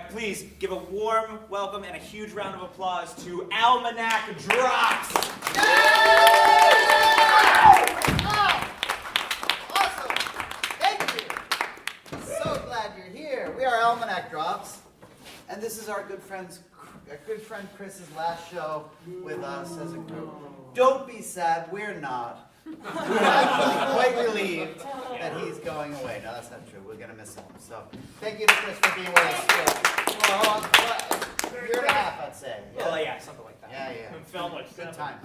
please give a warm welcome and a huge round of applause to Almanac Drops. Awesome! Thank you. So glad you're here. We are Almanac Drops, and this is our good friend Chris's last show with us as a group. Don't be sad. We're not. We're actually quite relieved that he's going away. No, that's not true. We're going to miss him. So thank you to Chris for being with us. Well, a year and a half, I'd say. Yeah. Well, yeah, something like that. Yeah. Felt like Good 7. time.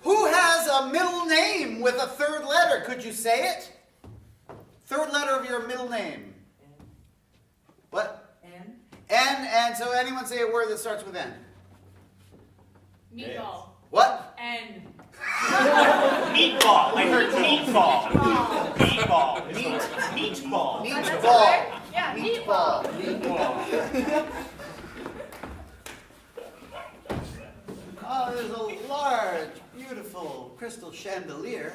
Who has a middle name with a third letter? Could you say it? Third letter of your middle name. What? N. N, and so anyone say a word that starts with N? Meatball. What? N. Meatball. I heard meatball. Meatball. Meatball. Meatball. Yeah, Meatball. Oh, there's a large, beautiful crystal chandelier.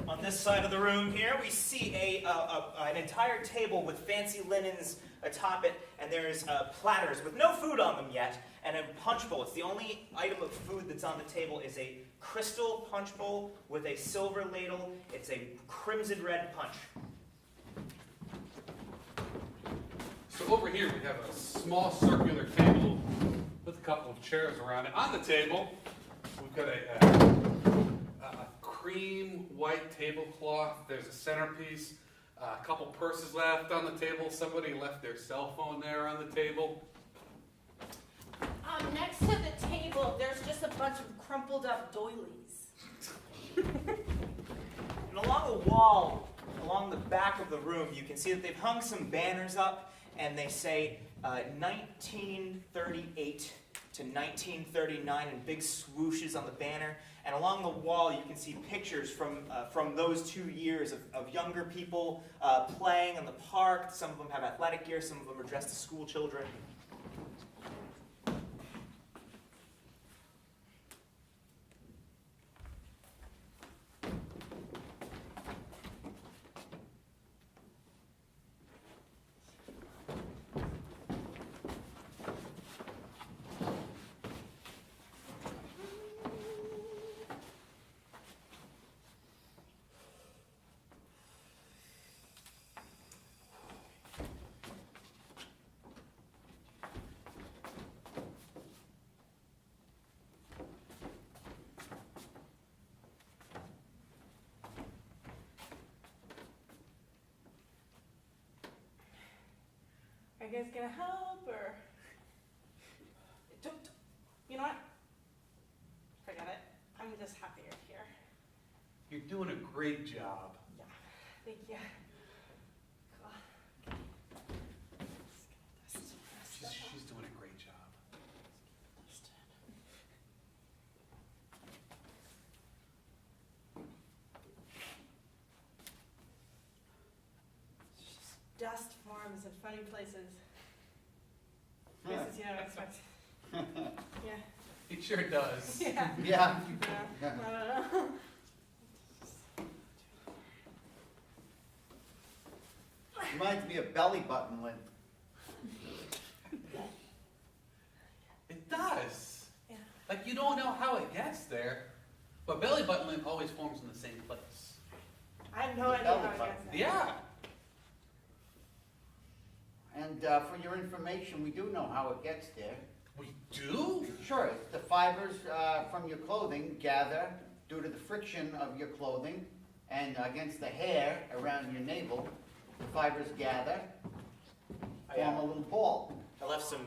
On this side of the room here, we see an entire table with fancy linens atop it, and there's platters with no food on them yet, and a punch bowl. It's the only item of food that's on the table is a crystal punch bowl with a silver ladle. It's a crimson red punch. So over here we have a small circular table with a couple of chairs around it. On the table, we've got a cream white tablecloth. There's a centerpiece. A couple purses left on the table. Somebody left their cell phone there on the table. Next to the table, there's just a bunch of crumpled up doilies. And along the wall, along the back of the room, you can see that they've hung some banners up, and they say 1938 to 1939 in big swooshes on the banner. And along the wall, you can see pictures from those 2 years of younger people playing in the park. Some of them have athletic gear, some of them are dressed as school children. Are you guys gonna help, or? You know what? Forget it. I'm just happy you're here. You're doing a great job. Yeah, thank you. She's doing a great job. Dust forms in funny places. Places you don't expect. Yeah. It sure does. Yeah. Yeah. I don't know. Reminds me of belly button lint. It does. Yeah. Like you don't know how it gets there, but belly button lint always forms in the same place. I have no idea Belly how it button. gets there. Yeah. And for your information, we do know how it gets there. We do? Sure, the fibers from your clothing gather due to the friction of your clothing and against the hair around your navel. The fibers gather, form a little ball. I left some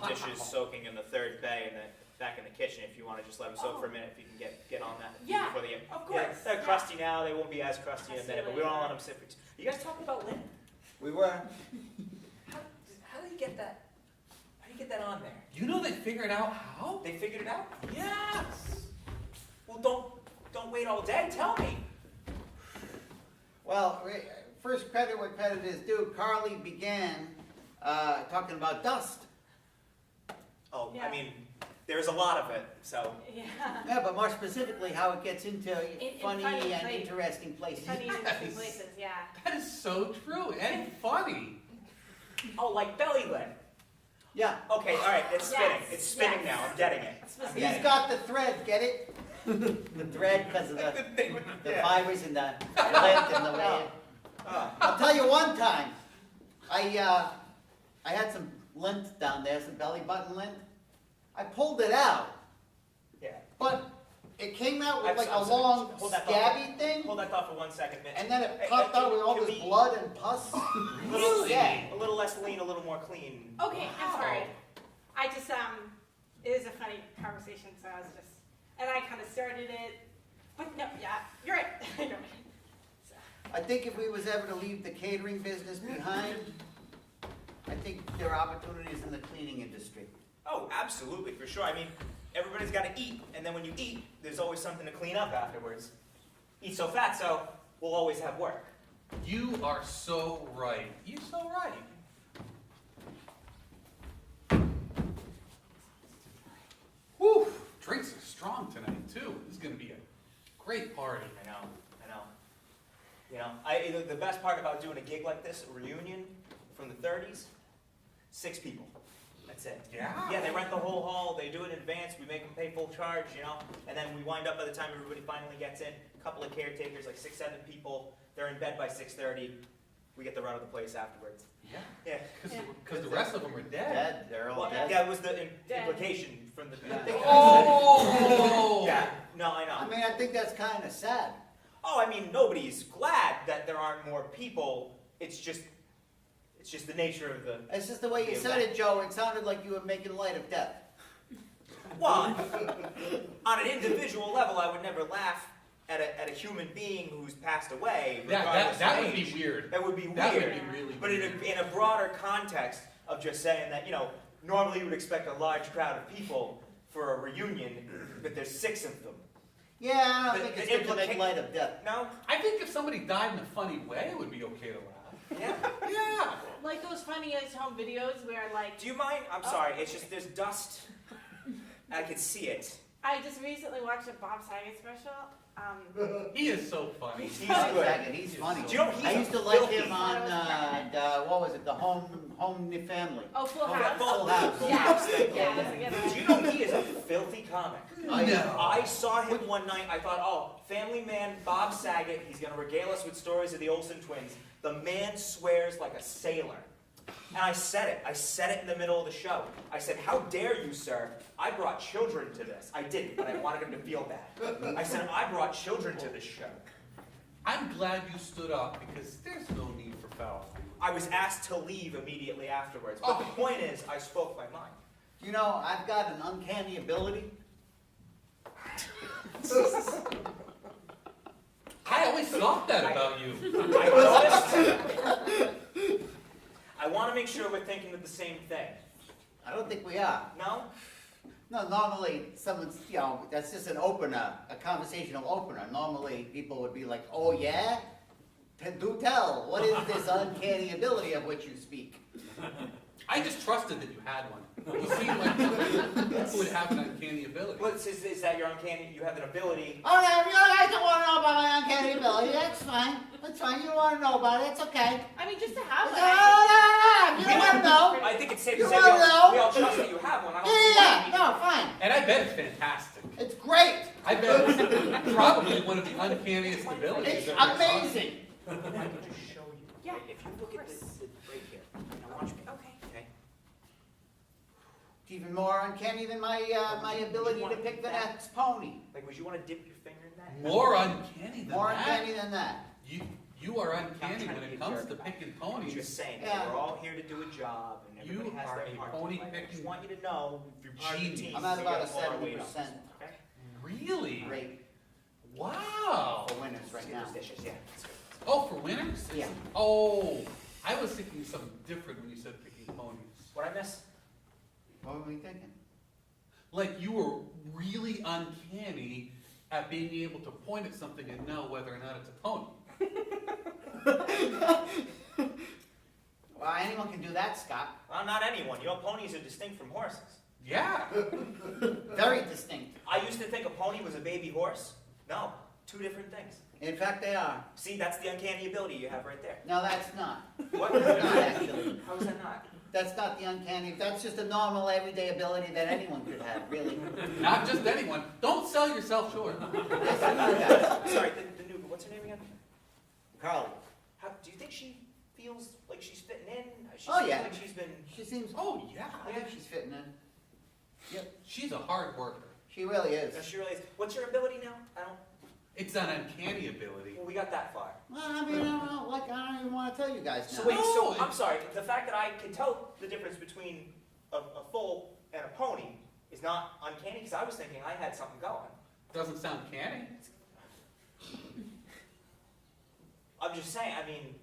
dishes soaking in the third bay back in the kitchen. If you want to just let them soak for a minute, if you can get on that. Yeah, Before they of course. Yeah, they're crusty now. They won't be as crusty in a minute, but we don't want them sit for. You guys talking about lint? We were. How do you get that? How do you get that on there? You know they figured out how? They figured it out? Yes. Well, don't wait all day. Tell me. Well, first credit where credit is due. Carly began talking about dust. Oh, Yeah. I mean, there's a lot of it, so. Yeah. Yeah, but more specifically, how it gets into In funny funny and places. interesting places. Funny in Yes. different places, yeah. That is so true and funny. Oh, like belly lip. Yeah. Okay, all right, it's spinning. Yes, It's spinning yes. now. I'm getting it. Specific. He's got the thread, get it? The thread because of the thing with yeah. fibers and the lint and the way. I'll tell you one time, I had some lint down there, some belly button lint. I pulled it out, Yeah. but it came out with I'm like so- I'm a sorry. long Hold that thought. scabby thing, Hold that thought for 1 second, Mitch. and then it Hey, popped out with all can this we- blood and pus. Little, Yeah. a little less lean, a little more clean. Okay, I'm sorry. Wow. I just, it is a funny conversation, so I was just, and I kind of started it, but no, yeah, you're right. You're right. So, I think if we was ever to leave the catering business behind, I think there are opportunities in the cleaning industry. Oh, absolutely, for sure. I mean, everybody's got to eat, and then when you eat, there's always something to clean up afterwards. Eat so fat, so we'll always have work. You are so right. You're so right. Whew, drinks are strong tonight too. This is gonna be a great party. I know. You know, the best part about doing a gig like this, a reunion from the 30s, 6 people. That's it. Yeah. Yeah, they rent the whole hall, they do it in advance, we make them pay full charge, you know, and then we wind up by the time everybody finally gets in, a couple of caretakers, like 6, 7 people, they're in bed by 6:30, we get the run of the place afterwards. Yeah. Yeah. Because the rest of them are dead. Dead, they're all Well, dead. that was the Dead. implication from the. Oh! Yeah, no, I know. I mean, I think that's kind of sad. Oh, I mean, nobody's glad that there aren't more people. It's just the nature of the. It's just the way you Yeah, said it, Joe. It sounded like you were making light of death. Well, on an individual level, I would never laugh at a human being who's passed away. regardless That of would be age. weird. That would be That weird. would be really But weird. in a broader context of just saying that, you know, normally you would expect a large crowd of people for a reunion, but there's 6 of them. Yeah, I don't The- think it's the good to make implica- light of death. No? I think if somebody died in a funny way, it would be okay to laugh. Yeah. Yeah. like those funny at home videos where like, Do you mind? I'm sorry. It's just there's dust. I can see it. I just recently watched a Bob Saget special. He is so funny. He's Bob good. Saget, he's funny. Do you know he's I a used to like filthy- him on what was it? The Home Family. Oh, Full Oh, House. Full House. Do you know he is a filthy comic? No. I saw him one night. I thought, oh, family man, Bob Saget. He's going to regale us with stories of the Olsen twins. The man swears like a sailor. And I said it. I said it in the middle of the show. I said, how dare you, sir? I brought children to this. I didn't, but I wanted him to feel bad. I said, I brought children to this show. I'm glad you stood up because there's no need for foul language. I was asked to leave immediately afterwards. But the point is, I spoke my mind. You know, I've got an uncanny ability. I always thought that about you. I noticed. I want to make sure we're thinking of the same thing. I don't think we are. No? No, normally someone's, that's just an opener, a conversational opener. Normally people would be like, oh yeah? Do tell, what is this uncanny ability of which you speak? I just trusted that you had one. You seem like you would have an uncanny ability. Well, is that your uncanny? You have an ability. Oh yeah, if you guys don't want to know about my uncanny ability, that's fine. That's fine, you don't want to know about it, it's okay. I mean, just to have No, one. you don't want to know. I think it's safe You to say we wanna know? all trust that you have one. I don't see Yeah, why we- no, fine. And I bet it's fantastic. It's great. I bet it's probably one of the uncanniest abilities. It's I've ever saw. amazing. I can just show you. Yeah, If you look at this right here, now watch me. Okay. Okay. It's even more uncanny than my ability to pick the next pony. Like, would you want to dip your finger in that? More uncanny than More that. uncanny than that. You are uncanny trying when to it be comes fair. to picking I'm ponies. just saying, Yeah. we're all here to do a job, and You everybody has are their a part. pony to play. I just picking want you to know, if you're part of the genius. team, I'm at we about gotta a pull our weight 70%. up. Okay? Really? Great Wow. for winners right now. Superstitious, yeah. That's good. Oh, for winners? Yeah. Oh, I was thinking something different when you said picking ponies. What'd I miss? What were we thinking? Like you were really uncanny at being able to point at something and know whether or not it's a pony. Well, anyone can do that, Scott. Well, not anyone. You know, ponies are distinct from horses. Yeah. Very distinct. I used to think a pony was a baby horse. No, two different things. In fact, they are. See, that's the uncanny ability you have right there. No, that's not. What? It's not actually. How is that not? That's not the uncanny. That's just a normal, everyday ability that anyone could have, really. Not just anyone. Don't sell yourself short. Yes, I know that. Sorry, the new, what's her name again? Carly. How, do you think she feels like she's fitting in? She Oh, seems yeah. like she's been... She seems. Oh, yeah. I think she's fitting in. Yep. She's a hard worker. She really is. No, she really is. What's your ability now? I don't... It's an uncanny ability. Well, we got that far. Well, I mean, I don't know. Like, I don't even want to tell you guys now. So wait, so No, I'm sorry. The fact that I can tell the difference between a foal and a pony is not uncanny because I was thinking I had something going. Doesn't sound canny. I'm just saying. I mean,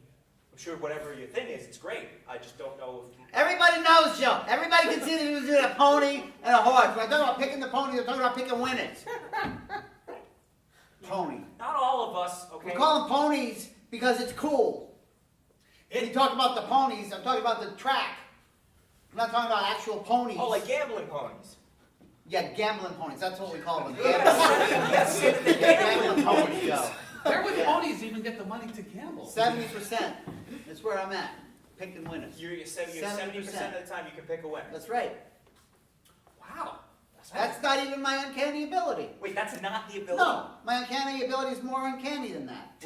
I'm sure whatever your thing is, it's great. I just don't know if. Everybody knows Joe. Everybody can see that he was doing a pony and a horse. When I talk about picking the pony, they're talking about picking winners. Pony. Not all of us, okay? We call them ponies because it's cool. When you talk about the ponies, I'm talking about the track. I'm not talking about actual ponies. Oh, like gambling ponies. Yeah, gambling ponies. That's what we call them. Yes. Gambling ponies, Joe. Where would Yeah. ponies even get the money to gamble? 70%. That's where I'm at. Picking winners. You're 70% of the time you can pick a winner. That's right. Wow. That's not even my uncanny ability. Wait, that's not the ability. No, my uncanny ability is more uncanny than that.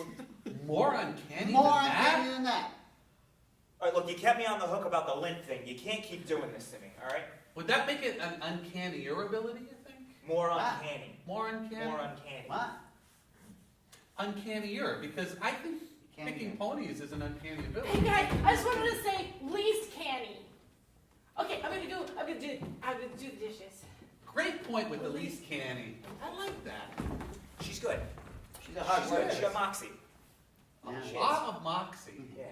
More uncanny More than uncanny that? than that. All right, look, you kept me on the hook about the lint thing. You can't keep doing this to me, all right? Would that make it an uncannier ability, you think? More What? uncanny. More uncanny? More uncanny. What? Uncannier, because I think picking ponies is an uncanny Hey ability. guys, I just wanted to say least canny. Okay, I'm gonna do the dishes. Great point with the least canny. I like that. She's good. She's a hard She's worker. good. She got moxie. Yeah. A lot of moxie. Yeah.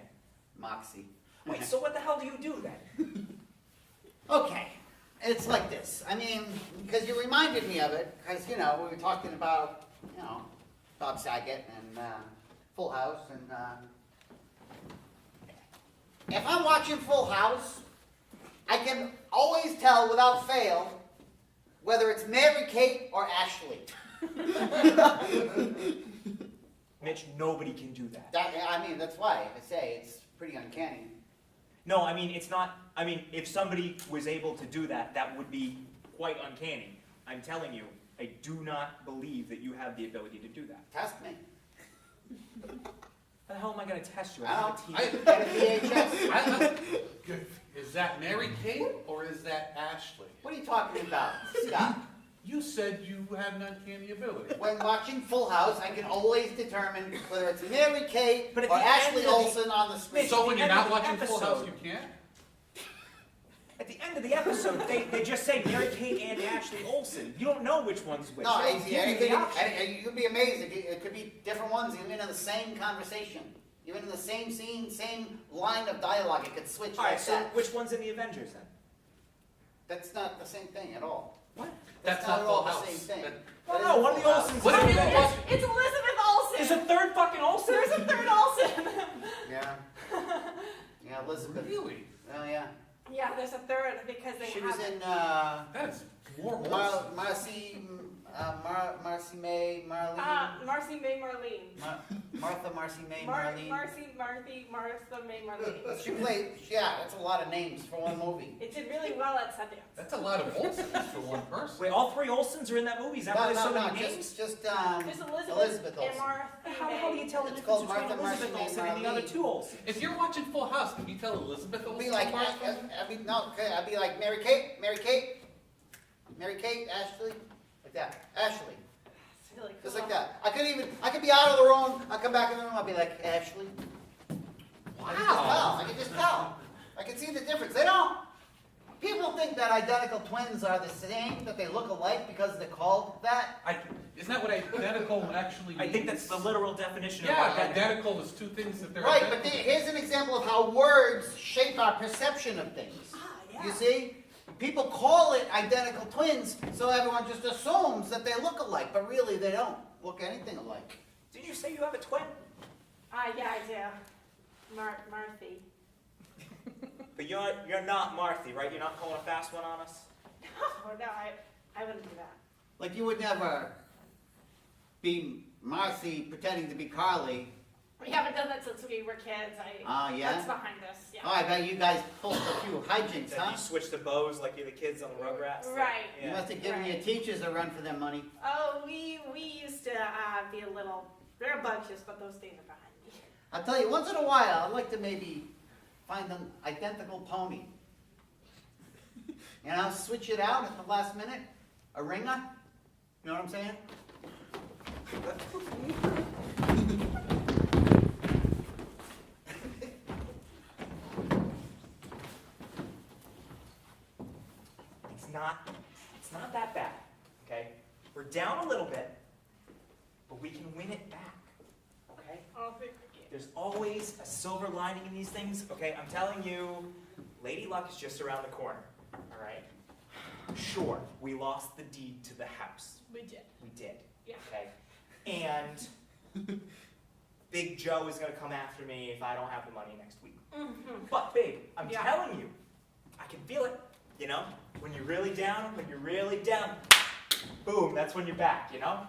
Moxie. Wait, so what the hell do you do then? Okay, it's like this. I mean, because you reminded me of it, because, you know, we were talking about, you know, Bob Saget and Full House, and if I'm watching Full House, I can always tell without fail whether it's Mary Kate or Ashley. Mitch, nobody can do that. I mean, that's why I say it's pretty uncanny. No, I mean, it's not, I mean, if somebody was able to do that, that would be quite uncanny. I'm telling you, I do not believe that you have the ability to do that. Test me. How the hell am I going to test you? I I have don't- a TV. Get a VHS. Is that Mary Kate or is that Ashley? What are you talking about, Scott? You said you had an uncanny ability. When watching Full House, I can always determine whether it's Mary Kate But or at the Ashley end of the- Olsen on the screen. Mitch, So when the you're end not of the watching Full House, episode- you can't? At the end of the episode, they just say Mary Kate and Ashley Olsen. You don't know which one's which. No, They it's give you the anything. option. You'd be amazed. It could be different ones, even in the same conversation, even in the same scene, same line of dialogue. It could switch All like right, so that. which one's in the Avengers then? That's not the same thing at all. What? That's not not at all Full the House. same thing. That- Well, no, one of the Full House. Olsens. What is if in you the watch- Avengers. It's Elizabeth Olsen. There's a third fucking Olsen? There's a third Olsen. Yeah. Yeah, Elizabeth. Really? Oh yeah. Yeah, there's a third because they She have was it. in That's more Marcy May Marlene. Marcy May Marlene. Martha Marcy May Marlene. Martha May Marlene. She played. Yeah, that's a lot of names for one movie. It did really well at Sundance. That's a lot of Olsens for one person. Wait, all three Olsens are in that movie? Is that why there's so many names? just There's Elizabeth Elizabeth and Olsen. Martha. How the hell do you tell the It's difference called between Martha Elizabeth Marcy Olsen May and the other Marlene. two Olsens? If you're watching Full House, can you tell Elizabeth It'd Olsen be like apart from- I'd be like Mary Kate, Ashley, like that, Ashley, It's really cool. just like that. I could be out of the room. I come back in the room. I'll be like Ashley. Wow. I can just tell. I can see the difference. They don't. People think that identical twins are the same, that they look alike because they're called that. Isn't that what identical actually means? I think that's the literal definition Yeah, of identical. identical is two things that they're Right, but identical. here's an example of how words shape our perception of things. Yeah. You see? People call it identical twins, so everyone just assumes that they look alike, but really they don't look anything alike. Did you say you have a twin? Yeah, I do. Marthy. But you're not Marthy, right? You're not calling a fast one on us? no, I wouldn't do that. Like you would never be Marcy pretending to be Carly. We haven't done that since we were kids. Yeah? That's behind us, yeah. Oh, I bet you guys pulled a few hijinks, Then huh? you switch the bows like you're the kids on the Rugrats. Right. You must have given Right. your teachers a run for their money. Oh, we used to be a little, we're bunches, but those things are behind me. I'll tell you, once in a while, I'd like to maybe find an identical pony. And I'll switch it out at the last minute. A ringer. You know what I'm saying? It's not that bad, okay? We're down a little bit, but we can win it back, okay? Oh, thank you. There's always a silver lining in these things, okay? I'm telling you, Lady Luck is just around the corner, all right? Sure, we lost the deed to the house. We did. We did, Yeah. okay? And Big Joe is gonna come after me if I don't have the money next week. Mm-hmm. But babe, I'm Yeah. telling you, I can feel it, you know? When you're really down, boom, that's when you're back, you know?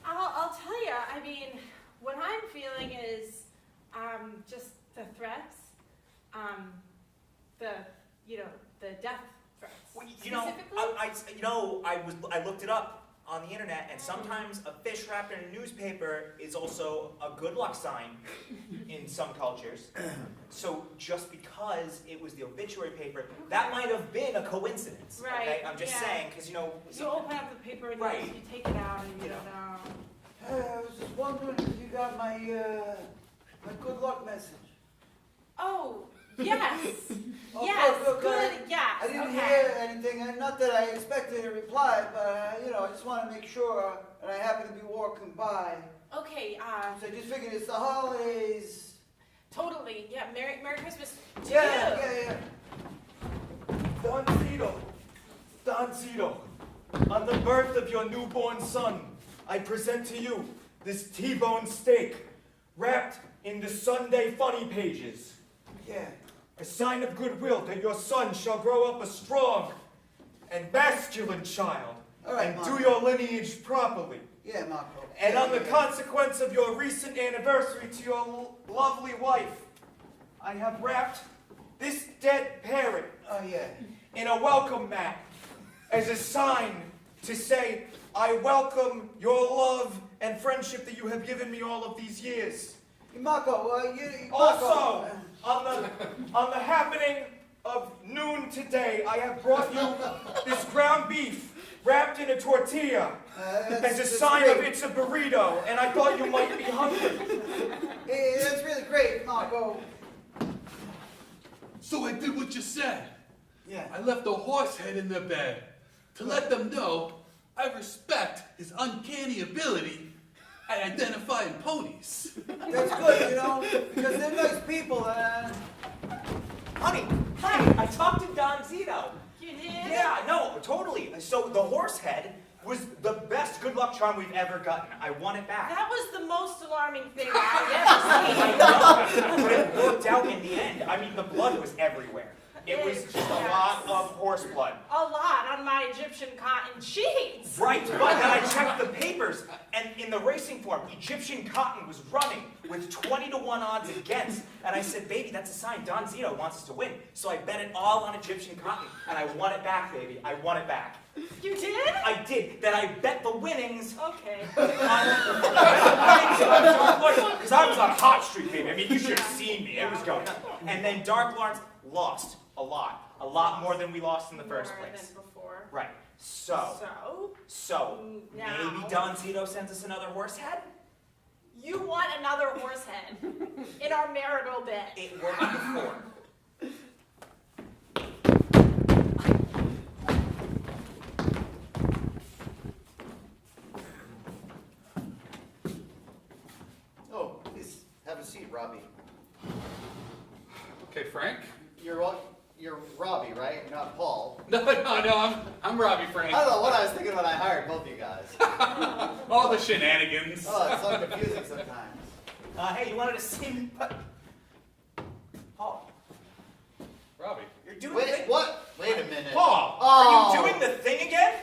I'll tell you, I mean, what I'm feeling is just the threats, the death threats. Well, you know, Specifically? I looked it up on the internet, and sometimes a fish wrapped in a newspaper is also a good luck sign in some cultures. So just because it was the obituary paper, that might have been a coincidence. Right, Okay? I'm just yeah. saying, because You open up the paper and Right. you take it out and you You don't know. know. I was just wondering if you got my good luck message. Oh, yes. Oh, Yes, good. yes. I didn't Okay. hear anything, and not that I expected a reply, but I just want to make sure, and I happen to be walking by. Okay, So I just figured it's the holidays. totally. Yeah, Merry Christmas to Yeah. Don Zito, on the birth of your newborn son, I present to you this T-bone steak wrapped in the Sunday funny pages. Yeah. A sign of goodwill that your son shall grow up a strong and masculine child All right, and Marco. do your lineage properly. Yeah, Marco. And Yeah, on the yeah. consequence of your recent anniversary to your lovely wife, I have wrapped this dead parrot Oh, yeah. in a welcome mat as a sign to say, I welcome your love and friendship that you have given me all of these years. Marco, Also, on the happening of noon today, I have brought you this ground beef wrapped in a tortilla as a sign of it's a burrito, and I thought you might be hungry. Hey, that's really great, Marco. So I did what you said. Yeah. I left a horse head in their bed to let them know I respect his uncanny ability at identifying ponies. That's good, because they're nice people, honey, I talked to Don Zito. You did? Yeah, no, totally. So the horse head was the best good luck charm we've ever gotten. I want it back. That was the most alarming thing I've ever seen. I know, but it worked out in the end. I mean, the blood was everywhere. It was just a lot of horse blood. A lot on my Egyptian cotton sheets. Right, but then I checked the papers, and in the racing form, Egyptian cotton was running with 20-1 odds against. And I said, baby, that's a sign Don Zito wants us to win. So I bet it all on Egyptian cotton, and I won it back, baby. I won it back. You did? I did. Then I bet the winnings Okay. because I was on a hot streak, baby. I mean, you should have seen me. It was going on. And then Dark Lawrence lost a lot more than we lost in the first More place. than before. Right. So Now. maybe Don Zito sends us another horse head? You want another horse head in our marital bed. It worked before. Oh, please have a seat, Robbie. Okay, Frank? You're Robbie, right? Not Paul. No, I'm Robbie, Frank. I don't know what I was thinking when I hired both you guys. All the shenanigans. Oh, it's so confusing sometimes. Hey, you wanted to see me? Paul, Robbie. you're doing Wait, it. what? Wait a minute. Paul! Oh, Are you doing the thing again?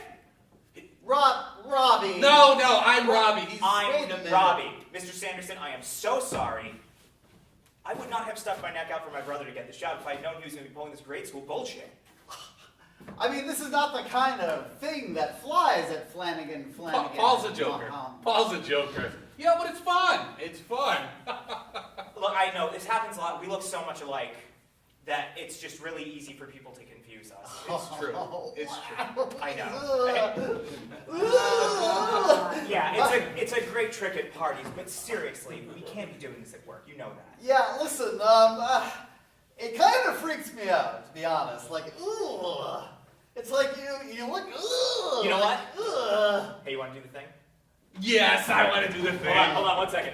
Robbie. No, I'm Robbie. Wait a I'm minute. Robbie. Mr. Sanderson, I am so sorry. I would not have stuck my neck out for my brother to get this job if I had known he was going to be pulling this grade school bullshit. I mean, this is not the kind of thing that flies at Flanagan. Paul's a joker. Paul's a joker. Yeah, but it's fun. It's fun. Look, I know, this happens a lot. We look so much alike that it's just really easy for people to confuse us. It's true. It's true. I know. Yeah, it's a great trick at parties, but seriously, we can't be doing this at work. You know that. Yeah, listen, it kind of freaks me out, to be honest. Like, ooh. It's like you look, ooh. You know what? Ugh. Hey, you want to do the thing? Yes, I want to do the thing. Hold on 1 second.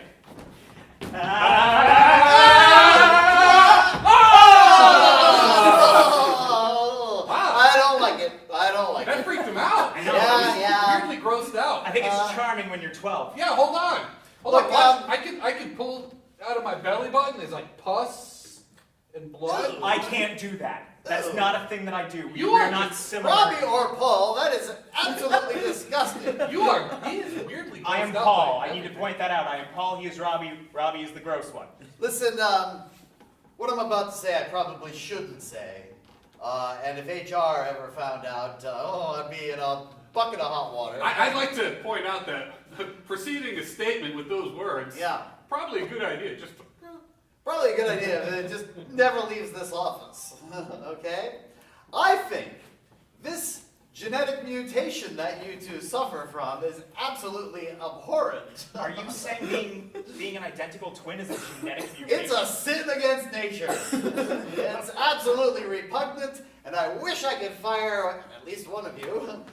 Oh! Wow. I don't like it. I don't like That it. freaked him out. I know. Yeah. Weirdly grossed out. I think it's charming when you're 12. Yeah, hold on. Look, Watch. I can pull out of my belly button. There's like pus and blood. I can't do that. That's not a thing that I do. You We're are not just similar. Robbie or Paul, that is absolutely disgusting. He is weirdly grossed I am out Paul. by I need to point that out. I am Paul. He is Robbie. Robbie is the gross one. Listen, what I'm about to say I probably shouldn't say. And if HR ever found out, I'd be in a bucket of hot water. I'd like to point out that preceding a statement with those words, Yeah. probably a good idea. Just Probably a good idea, but it just never leaves this office. Okay? I think this genetic mutation that you two suffer from is absolutely abhorrent. Are you saying being an identical twin is a genetic mutation? It's a sin against nature. It's absolutely repugnant, and I wish I could fire at least one of you.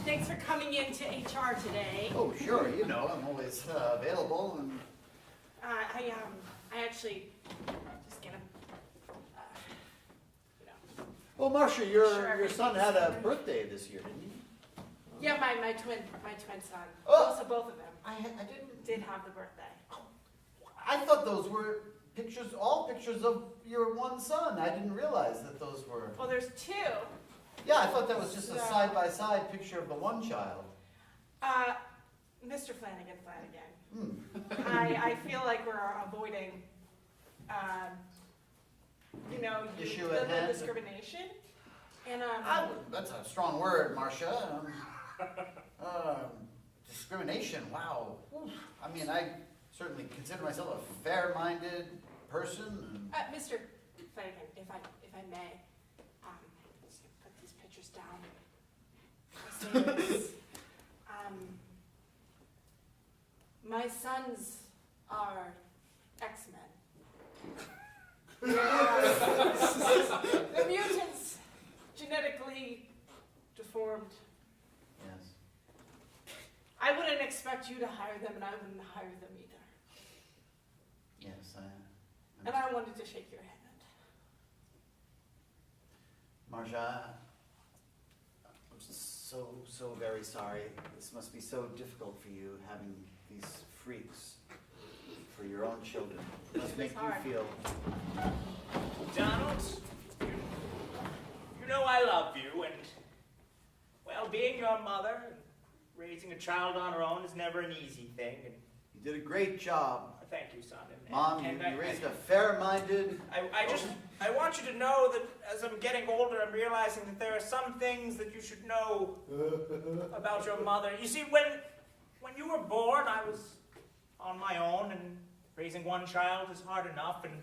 Thanks for coming into HR today. Oh, sure, you know, I'm always available. And I actually just gonna, well, Marcia, Sure, your son had a birthday this year, didn't he? yeah, my twin son. Oh. Both of them I didn't. did have the birthday. I thought those were all pictures of your one son. I didn't realize that those were. Well, there's two. Yeah, I thought that was just a Yeah. side-by-side picture of the one child. Mr. Flanagan. Hmm. I feel like we're avoiding, Issue the at hand. discrimination. And That's a strong word, Marcia. Discrimination. Wow. Oof. I mean, I certainly consider myself a fair-minded person. Mr. Flanagan, if I may, just gonna put these pictures down. My sons are X-Men. They're mutants, genetically deformed. Yes. I wouldn't expect you to hire them, and I wouldn't hire them either. Yes. And I wanted to shake your hand. Marcia, I'm so very sorry. This must be so difficult for you, having these freaks for your own children. It must make hard. you feel. Donald, you know I love you, and, well, being your mother and raising a child on her own is never an easy thing. And You did a great job. thank you, son. Mom, you raised a fair-minded. I want you to know that as I'm getting older, I'm realizing that there are some things that you should know about your mother. You see, when you were born, I was on my own, and raising one child is hard enough, and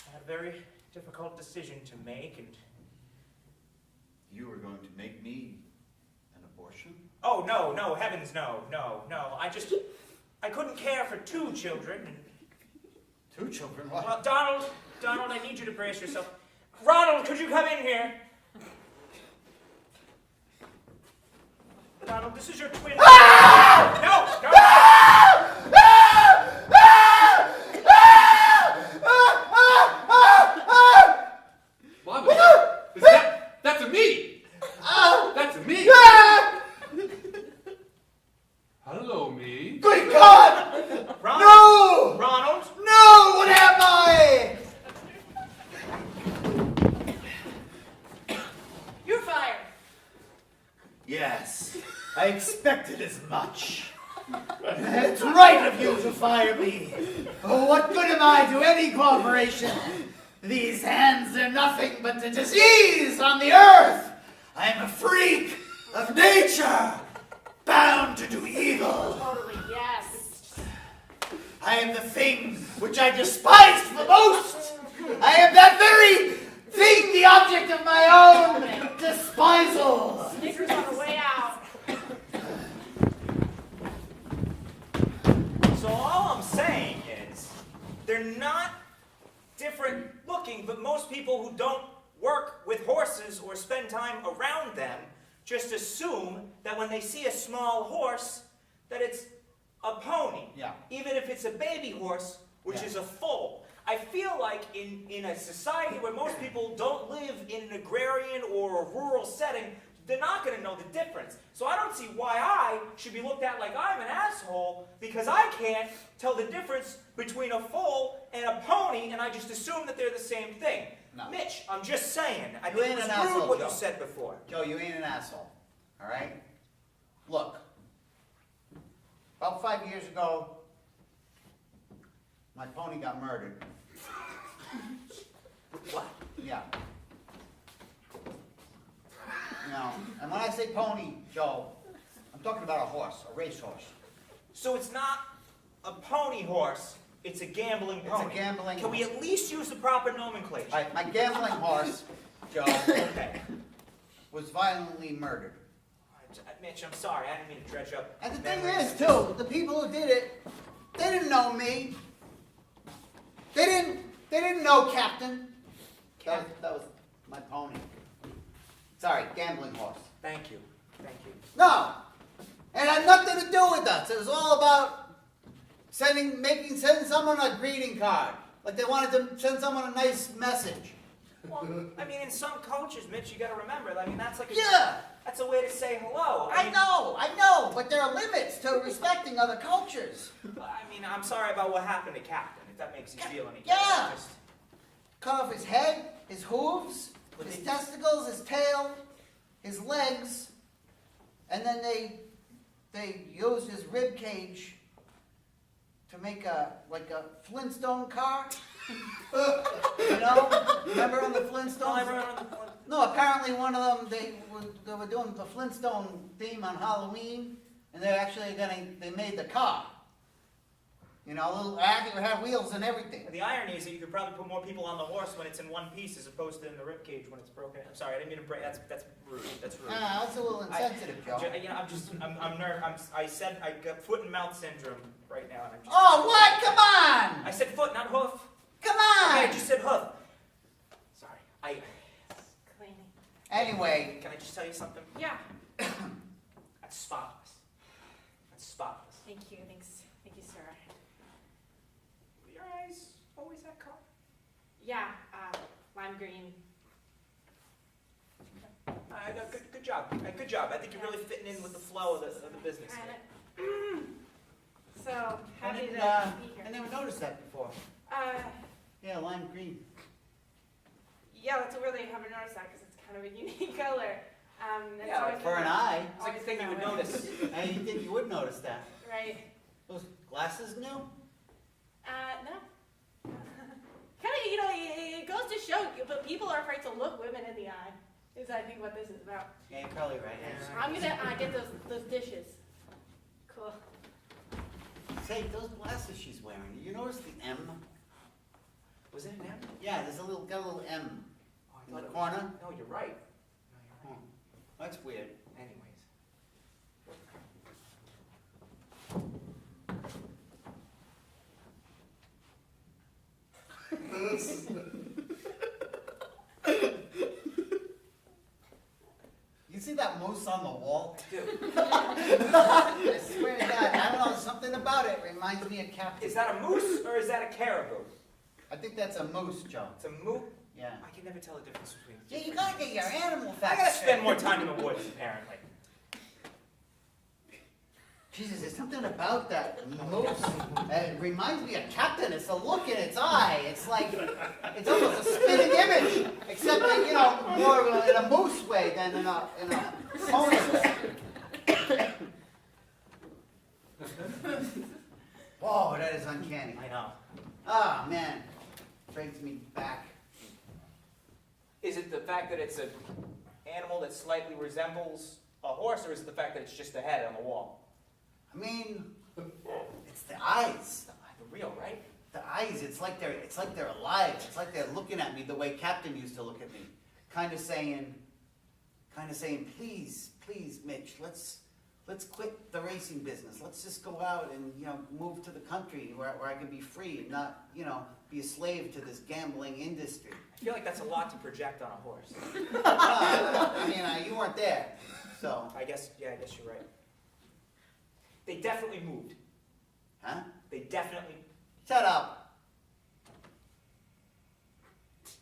I had a very difficult decision to make, and... You were going to make me an abortion? Oh, no, heavens, no. I couldn't care for two children, and... Two children? What? Well, Donald, I need you to brace yourself. Ronald, could you come in here? Donald, this is your twin. No! Mom, that's a me. That's a me. Hello, me. Good God! Ronald? No! Ronald? No! What am I? I expected as much. It's right of you to fire me. Oh, what good am I to any corporation? These hands are nothing but a disease on the earth. I am a freak of nature, bound to do evil. Totally, yes. I am the thing which I despised the most. I am that very thing, the object of my own despisal. Snickers on the way out. So all I'm saying is, they're not different looking, but most people who don't work with horses or spend time around them just assume that when they see a small horse, that it's a pony. Yeah. Even if it's a baby horse, which Yeah. is a foal. I feel like in a society where most people don't live in an agrarian or a rural setting, they're not going to know the difference. So I don't see why I should be looked at like I'm an asshole because I can't tell the difference between a foal and a pony, and I just assume that they're the same thing. No. Mitch, I'm just saying. I You think ain't it was an rude asshole, what Joe. you said before. Joe, you ain't an asshole, all right? Look, about 5 years ago, my pony got murdered. What? Yeah. You know, and when I say pony, Joe, I'm talking about a horse, a racehorse. So it's not a pony horse, it's a gambling It's a pony. gambling Can we horse. at least use the proper nomenclature? All right, my gambling horse, Joe, Okay. was violently murdered. Mitch, I'm sorry, I didn't mean to dredge up. And the thing memories. is, too, the people who did it, they didn't know me. They didn't know Captain. That was my pony. Sorry, gambling horse. Thank you. Thank you. No, it had nothing to do with us. It was all about sending someone a greeting card. Like they wanted to send someone a nice message. Well, I mean, in some cultures, Mitch, you got to remember. I mean, that's like Yeah. that's a way to say hello. I know, but there are limits to respecting other cultures. I mean, I'm sorry about what happened to Captain. If that makes you feel any better. Yeah. Just- Cut off his head, his hooves, But his they- testicles, his tail, his legs, and then they used his rib cage to make a Flintstone car. You know? Remember on the Flintstones? No, I remember the one. No, apparently one of them they were doing the Flintstone theme on Halloween, and they made the car. You know, little actually have wheels and everything. The irony is that you could probably put more people on the horse when it's in one piece as opposed to in the ribcage when it's broken. I'm sorry, I didn't mean to break. That's rude. That's rude. That's a little insensitive, Joe. You know, I'm nervous. I said I got foot and mouth syndrome right now, and I'm just. Oh, what? Come on! I said foot, not hoof. Come on! Okay, I just said hoof. Sorry. Cleaning. Anyway, Can I just tell you something? Yeah. That's spotless. That's spotless. Thank you. Thank you, sir. Were your eyes always that color? Yeah. Lime green. Good job. Good job. I think you're really fitting in with the flow of the business. Kinda. So, happy to be I here. never noticed that before. Yeah, lime green. Yeah, that's really I haven't noticed that because it's kind of a unique color. That's Yeah, always for an been- eye. It's like a thing you would Always notice. I didn't think you would notice that. Right. Those glasses new? No. Kind of, it goes to show, but people are afraid to look women in the eye. Is I think what this is about. Yeah, you're probably right. Yeah. I'm gonna get those dishes. Cool. Say, those glasses she's wearing, you notice the M? Was it an M? Yeah, there's got a little M Oh, I in thought the it was- corner. No, you're right. No, you're right. That's weird. Anyways. You see that moose on the wall? Dude, I swear to God, I don't know, something about it reminds me of Captain. is that a moose or is that a caribou? I think that's a moose, Joe. It's a moose. Yeah. I can never tell the difference between. Yeah, you gotta get your animal facts. I gotta spend straight. more time in the woods, apparently. Jesus, there's something about that moose. It reminds me of Captain. It's the look in its eye. It's like, it's almost a spitting image. Except that, more in a moose way than in a pony way. Oh, that is uncanny. I know. Ah, man. Brings me back. Is it the fact that it's an animal that slightly resembles a horse, or is it the fact that it's just a head on the wall? I mean, it's the eyes. The real, right? The eyes. It's like they're alive. It's like they're looking at me the way Captain used to look at me, kind of saying, please, Mitch, let's quit the racing business. Let's just go out and move to the country where I can be free and not be a slave to this gambling industry. I feel like that's a lot to project on a horse. I mean, you weren't there, so. I guess you're right. They definitely moved. Huh? They definitely. Shut up.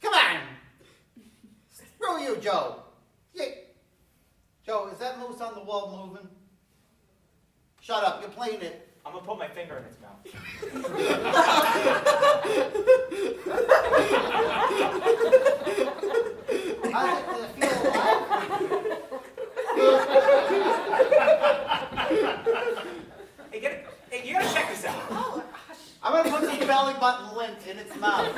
Come on. Screw you, Joe. Joe, is that moose on the wall moving? Shut up, you're playing it. I'm gonna put my finger in its mouth. Does it feel alive? Hey, you gotta check this out. Oh, I'm gonna put some belly button lint in its mouth.